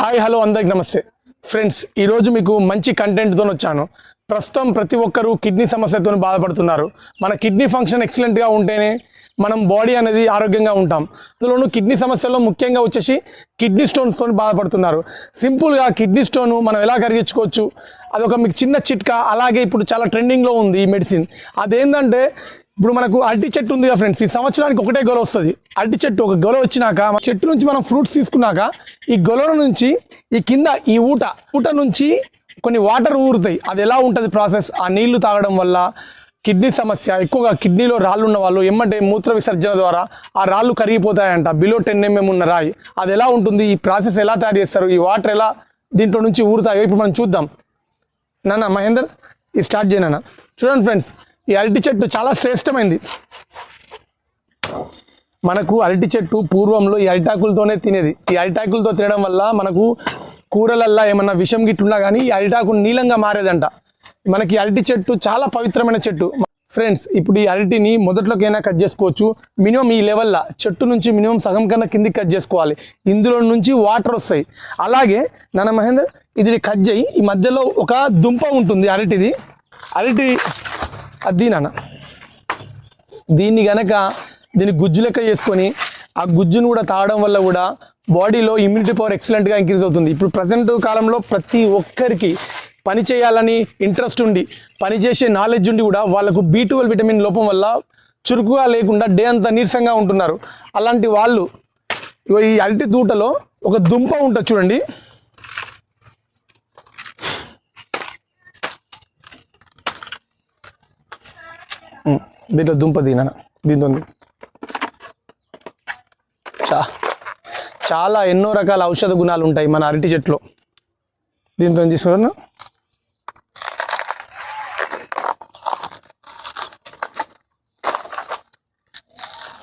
Hi hello అందరికి నమస్తే friends, ఈరోజు మీకు మంచి కంటెంట్తో వచ్చాను. ప్రస్తుతం ప్రతి ఒక్కరూ కిడ్నీ సమస్యతో బాధపడుతున్నారు. మన కిడ్నీ ఫంక్షన్ ఎక్సలెంట్గా ఉంటేనే మనం బాడీ అనేది ఆరోగ్యంగా ఉంటాం. అందులోనూ కిడ్నీ సమస్యల్లో ముఖ్యంగా వచ్చేసి కిడ్నీ స్టోన్స్తో బాధపడుతున్నారు. సింపుల్గా కిడ్నీ స్టోన్ మనం ఎలా కరిగించుకోవచ్చు, అదొక మీకు చిన్న చిట్కా. అలాగే ఇప్పుడు చాలా ట్రెండింగ్లో ఉంది ఈ మెడిసిన్. అదేంటంటే ఇప్పుడు మనకు అరటి చెట్టు ఉంది కదా ఫ్రెండ్స్, ఈ సంవత్సరానికి ఒకటే గొల వస్తుంది. అరటి చెట్టు ఒక గొల వచ్చినాక చెట్టు నుంచి మనం ఫ్రూట్స్ తీసుకున్నాక ఈ గొల నుంచి ఈ కింద ఈ ఊట నుంచి కొన్ని వాటర్ ఊరుతాయి. అది ఎలా ఉంటుంది ప్రాసెస్, ఆ నీళ్లు తాగడం వల్ల కిడ్నీ సమస్య, ఎక్కువగా కిడ్నీలో రాళ్ళు ఉన్న వాళ్ళు ఎమ్మటే మూత్ర విసర్జన ద్వారా ఆ రాళ్ళు కరిగిపోతాయంట. బిలో 10 mm ఉన్న రాయి అది ఎలా ఉంటుంది, ఈ ప్రాసెస్ ఎలా తయారు చేస్తారు, ఈ వాటర్ ఎలా దీంట్లో నుంచి ఊరుతాయో ఇప్పుడు మనం చూద్దాం. నాన్న మహేందర్ ఇది స్టార్ట్ చేయనా. చూడండి ఫ్రెండ్స్, ఈ అరటి చెట్టు చాలా శ్రేష్టమైంది. మనకు అరటి చెట్టు పూర్వంలో ఈ అరిటాకులతోనే తినేది. ఈ అరిటాకులతో తినడం వల్ల మనకు కూరలల్లా ఏమన్నా విషం గిట్టున్నా కానీ ఈ అరిటాకు నీలంగా మారేదంట. మనకి అరటి చెట్టు చాలా పవిత్రమైన చెట్టు ఫ్రెండ్స్. ఇప్పుడు ఈ అరటిని మొదట్లోకైనా కట్ చేసుకోవచ్చు. మినిమం ఈ లెవెల్లో చెట్టు నుంచి మినిమం సగం కన్నా కిందికి కట్ చేసుకోవాలి. ఇందులో నుంచి వాటర్ వస్తాయి. అలాగే నాన్న మహేందర్ ఇది కట్ చేయి. ఈ మధ్యలో ఒక దుంప ఉంటుంది అరటి అది నాన్న. దీన్ని గనక దీన్ని గుజ్జు లెక్క చేసుకొని ఆ గుజ్జును కూడా తాగడం వల్ల కూడా బాడీలో ఇమ్యూనిటీ పవర్ ఎక్సలెంట్గా ఇంక్రీజ్ అవుతుంది. ఇప్పుడు ప్రజెంట్ కాలంలో ప్రతి ఒక్కరికి పని చేయాలని ఇంట్రెస్ట్ ఉండి పనిచేసే నాలెడ్జ్ ఉండి కూడా వాళ్ళకు B12 విటమిన్ లోపం వల్ల చురుకుగా లేకుండా డే అంతా నీరసంగా ఉంటున్నారు. అలాంటి వాళ్ళు ఈ అరటి దూటలో ఒక దుంప ఉంటుంది చూడండి. దీంట్లో దుంప దీనా దీంతో చాలా ఎన్నో రకాల ఔషధ గుణాలు ఉంటాయి మన అరటి చెట్లో. దీంతో తీసుకున్నాను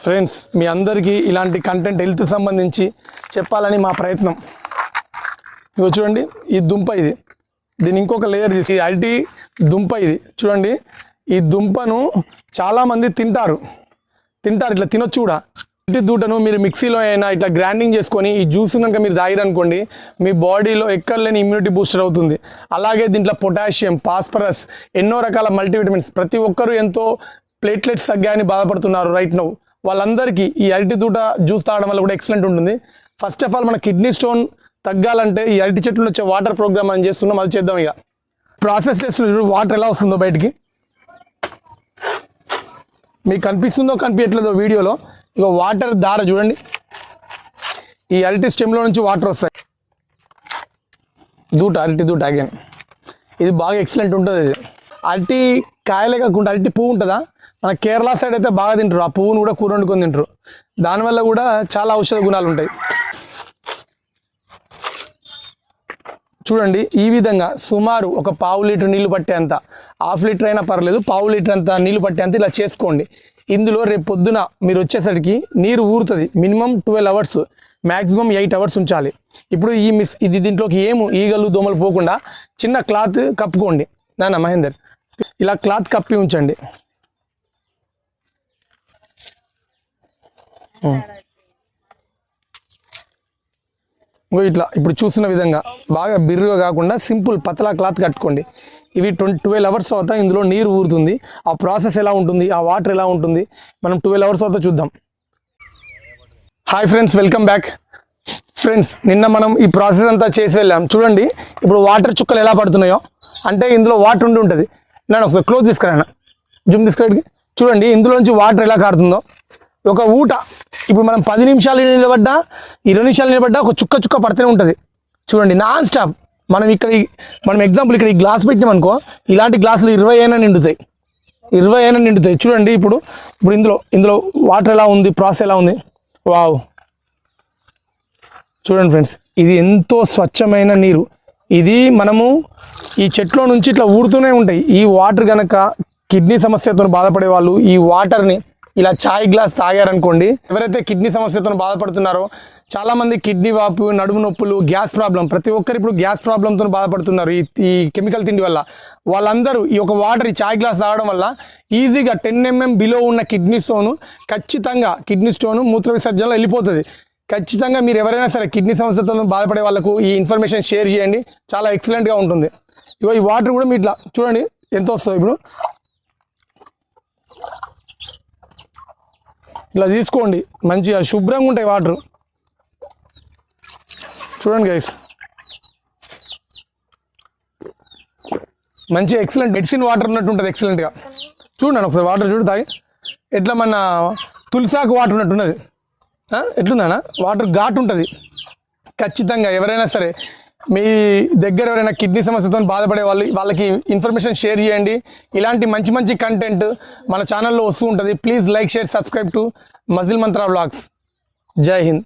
ఫ్రెండ్స్. మీ అందరికీ ఇలాంటి కంటెంట్ హెల్త్కి సంబంధించి చెప్పాలని మా ప్రయత్నం. ఇగో చూడండి, ఈ దుంప ఇది, దీని ఇంకొక లేయర్ తీసి అరటి దుంప ఇది చూడండి. ఈ దుంపను చాలామంది తింటారు, ఇట్లా తినొచ్చు కూడా. అరటి దూటను మీరు మిక్సీలో అయినా ఇట్లా గ్రైండింగ్ చేసుకొని ఈ జ్యూస్ కనుక మీరు తాగిరనుకోండి, మీ బాడీలో ఎక్కడ లేని ఇమ్యూనిటీ బూస్టర్ అవుతుంది. అలాగే దీంట్లో పొటాషియం, ఫాస్ఫరస్, ఎన్నో రకాల మల్టీవిటమిన్స్. ప్రతి ఒక్కరూ ఎంతో ప్లేట్లెట్స్ తగ్గాయని బాధపడుతున్నారు రైట్ నౌ. వాళ్ళందరికీ ఈ అరటి దూట జ్యూస్ తాగడం వల్ల కూడా ఎక్సలెంట్ ఉంటుంది. ఫస్ట్ ఆఫ్ ఆల్ మన కిడ్నీ స్టోన్ తగ్గాలంటే ఈ అరటి చెట్లు వచ్చే వాటర్ ప్రోగ్రామ్ అని చేస్తున్నాం, అది చేద్దాం. ఇక ప్రాసెస్ చేస్తున్న వాటర్ ఎలా వస్తుందో బయటికి మీకు కనిపిస్తుందో కనిపించట్లేదో వీడియోలో. ఇక వాటర్ దార చూడండి, ఈ అరటి స్టెమ్లో నుంచి వాటర్ వస్తాయి. అరటి దూట అగైన్ ఇది బాగా ఎక్సలెంట్ ఉంటుంది. ఇది అరటి కాయలే కాకుండా అరటి పువ్వు ఉంటుందా, మన కేరళ సైడ్ అయితే బాగా తింటారు. ఆ పువ్వును కూడా కూర వండుకొని తింటారు. దానివల్ల కూడా చాలా ఔషధ గుణాలు ఉంటాయి. చూడండి, ఈ విధంగా సుమారు ఒక 1/2 లీటర్ నీళ్లు పట్టేంత, 1/2 లీటర్ అయినా పర్లేదు, 1/2 లీటర్ అంత నీళ్లు పట్టేంత ఇలా చేసుకోండి. ఇందులో రేపు పొద్దున మీరు వచ్చేసరికి నీరు ఊరుతుంది. మినిమం 12 అవర్స్, మ్యాక్సిమం 8 అవర్స్ ఉంచాలి. ఇప్పుడు ఇది దీంట్లోకి ఈగలు దోమలు పోకుండా చిన్న క్లాత్ కప్పుకోండి. నాన్న మహేందర్ ఇలా క్లాత్ కప్పి ఉంచండి. ఇట్లా ఇప్పుడు చూస్తున్న విధంగా బాగా బిర్రుగా కాకుండా సింపుల్ పతలా క్లాత్ కట్టుకోండి. ఇవి 12 అవర్స్ అవుతా ఇందులో నీరు ఊరుతుంది. ఆ ప్రాసెస్ ఎలా ఉంటుంది, ఆ వాటర్ ఎలా ఉంటుంది, మనం 12 అవర్స్ అవుతా చూద్దాం. Hi friends, welcome back. Friends, నిన్న మనం ఈ ప్రాసెస్ అంతా చేసి వెళ్ళాం. చూడండి ఇప్పుడు వాటర్ చుక్కలు ఎలా పడుతున్నాయో, అంటే ఇందులో వాటర్ ఉంటుంది. నేను ఒకసారి క్లోజ్ తీసుకురానా, జూమ్ తీసుకురాడికి. చూడండి ఇందులో నుంచి వాటర్ ఎలా కారుతుందో. ఒక ఊట ఇప్పుడు మనం 10 నిమిషాలు నిలబడ్డా, 20 నిమిషాలు నిలబడ్డా ఒక చుక్క పడుతూనే ఉంటుంది. చూడండి నాన్ స్టాప్. మనం ఎగ్జాంపుల్ ఇక్కడ ఈ గ్లాస్ పెట్టినామనుకో, ఇలాంటి గ్లాసులు 20 అయినా నిండుతాయి. చూడండి ఇప్పుడు ఇందులో వాటర్ ఎలా ఉంది, ప్రాసెస్ ఎలా ఉంది. వావ్, చూడండి ఫ్రెండ్స్, ఇది ఎంతో స్వచ్ఛమైన నీరు. ఇది మనము ఈ చెట్లో నుంచి ఇట్లా ఊడుతూనే ఉంటాయి. ఈ వాటర్ కనుక కిడ్నీ సమస్యతో బాధపడే వాళ్ళు ఈ వాటర్ని ఇలా చాయ్ గ్లాస్ తాగారనుకోండి, ఎవరైతే కిడ్నీ సమస్యతో బాధపడుతున్నారో, చాలామంది కిడ్నీ వాపు, నడుము నొప్పులు, గ్యాస్ ప్రాబ్లం, ప్రతి ఒక్కరు ఇప్పుడు గ్యాస్ ప్రాబ్లంతో బాధపడుతున్నారు ఈ కెమికల్ తిండి వల్ల. వాళ్ళందరూ ఈ ఒక వాటర్, ఈ చాయ్ గ్లాస్ తాగడం వల్ల ఈజీగా 10 mm బిలో ఉన్న కిడ్నీ స్టోను ఖచ్చితంగా మూత్ర విసర్జనలో వెళ్ళిపోతుంది. ఖచ్చితంగా మీరు ఎవరైనా సరే కిడ్నీ సమస్యతో బాధపడే వాళ్ళకు ఈ ఇన్ఫర్మేషన్ షేర్ చేయండి, చాలా ఎక్సలెంట్గా ఉంటుంది. ఇగో ఈ వాటర్ కూడా మీరు ఇట్లా చూడండి ఎంత వస్తుంది. ఇప్పుడు ఇలా తీసుకోండి, మంచిగా శుభ్రంగా ఉంటాయి వాటర్. చూడండి గైస్, మంచిగా ఎక్సలెంట్ మెడిసిన్ వాటర్ ఉన్నట్టు ఉంటుంది ఎక్సలెంట్గా. చూడండి ఒకసారి వాటర్ చూడు తాగి, ఎట్లా మన తులసాకు వాటర్ ఉన్నట్టున్నది. ఎట్లుందన్నా వాటర్ ఘాటు ఉంటుంది. ఖచ్చితంగా ఎవరైనా సరే మీ దగ్గర ఎవరైనా కిడ్నీ సమస్యతో బాధపడే వాళ్ళకి ఇన్ఫర్మేషన్ షేర్ చేయండి. ఇలాంటి మంచి మంచి కంటెంట్ మన ఛానల్లో వస్తూ ఉంటుంది. Please like, share, subscribe to muscle Mantra vlogs. జై హింద్.